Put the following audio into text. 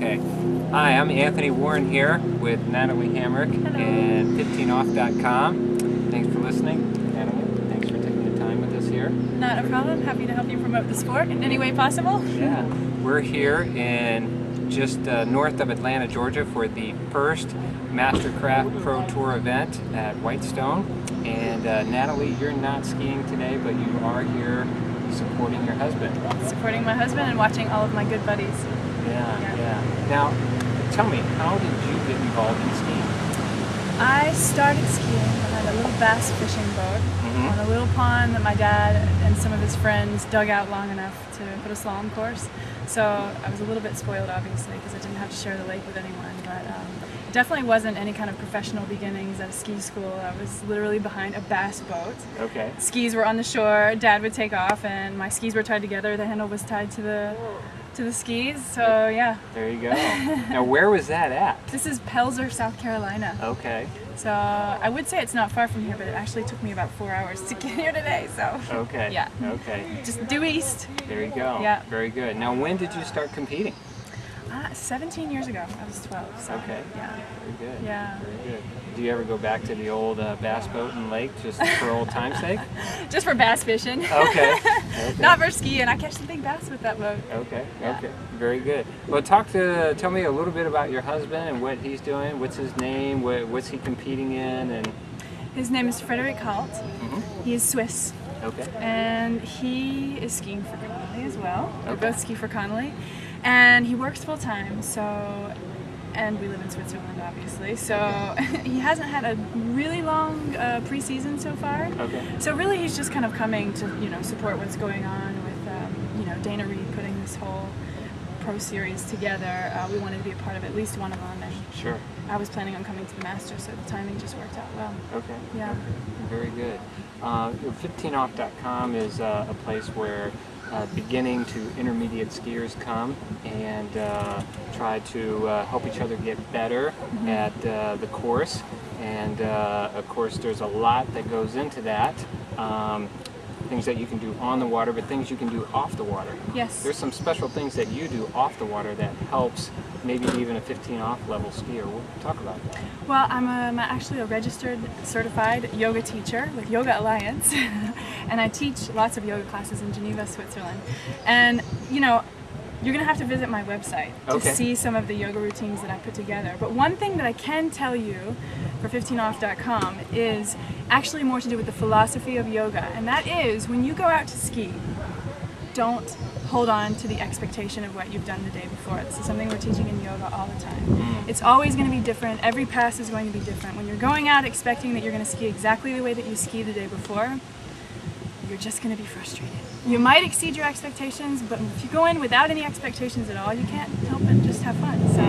Okay. Hi, I'm Anthony Warren here with Natalie Hamrick and 15off.com. Thanks for listening. Natalie, thanks for taking the time with us here. Not a problem. Happy to help you promote the sport in any way possible. Yeah. We're here in just north of Atlanta, Georgia for the first Mastercraft Pro Tour event at Whitestone. And Natalie, you're not skiing today, but you are here supporting your husband. Supporting my husband and watching all of my good buddies. Yeah. Now, tell me, how did you get involved in skiing? I started skiing. I had a little bass fishing boat on a little pond that my dad and some of his friends dug out long enough to put a slalom course. So I was a little bit spoiled, obviously, because I didn't have to share the lake with anyone. But it definitely wasn't any kind of professional beginnings at a ski school. I was literally behind a bass boat. Okay. Skis were on the shore. Dad would take off, and my skis were tied together. The handle was tied to the skis, so yeah. There you go. Now, where was that at? This is Pelzer, South Carolina. Okay. So I would say it's not far from here, but it actually took me about 4 hours to get here today, so. Okay. Yeah. Okay. Just due east. There you go. Yeah. Very good. Now, when did you start competing? 17 years ago. I was 12, so. Okay. Yeah. Very good. Yeah. Very good. Do you ever go back to the old bass boat and lake just for old time's sake? Just for bass fishing. Okay. Not for skiing. I catch some big bass with that boat. Okay. Yeah. Okay. Very good. Well, tell me a little bit about your husband and what he's doing. What's his name? What's he competing in? And His name is Frederick Halt. He is Swiss. okay. And he is skiing for Connolly as well. We Okay. both ski for Connolly. And he works full time, and we live in Switzerland, obviously. So he hasn't had a really long preseason so far. Okay. So really, he's just kind of coming to support what's going on with Dana Reed putting this whole pro series together. We wanted to be a part of at least one of them, and Sure. I was planning on coming to the Masters, so the timing just worked out well. Okay. Yeah. Very good. 15off.com is a place where beginning to intermediate skiers come and try to help each other get better at the course. And of course, there's a lot that goes into that. Things that you can do on the water, but things you can do off the water. Yes. There's some special things that you do off the water that helps maybe even a 15-off level skier. We'll talk about that. Well, I'm actually a registered certified yoga teacher with Yoga Alliance, and I teach lots of yoga classes in Geneva, Switzerland. And you're going to have to visit my website to Okay. see some of the yoga routines that I put together. But one thing that I can tell you for 15off.com is actually more to do with the philosophy of yoga, and that is when you go out to ski, don't hold on to the expectation of what you've done the day before. This is something we're teaching in yoga all the time. It's always going to be different. Every pass is going to be different. When you're going out expecting that you're going to ski exactly the way that you skied the day before, you're just going to be frustrated. You might exceed your expectations, but if you go in without any expectations at all, you can't help but just have fun. So.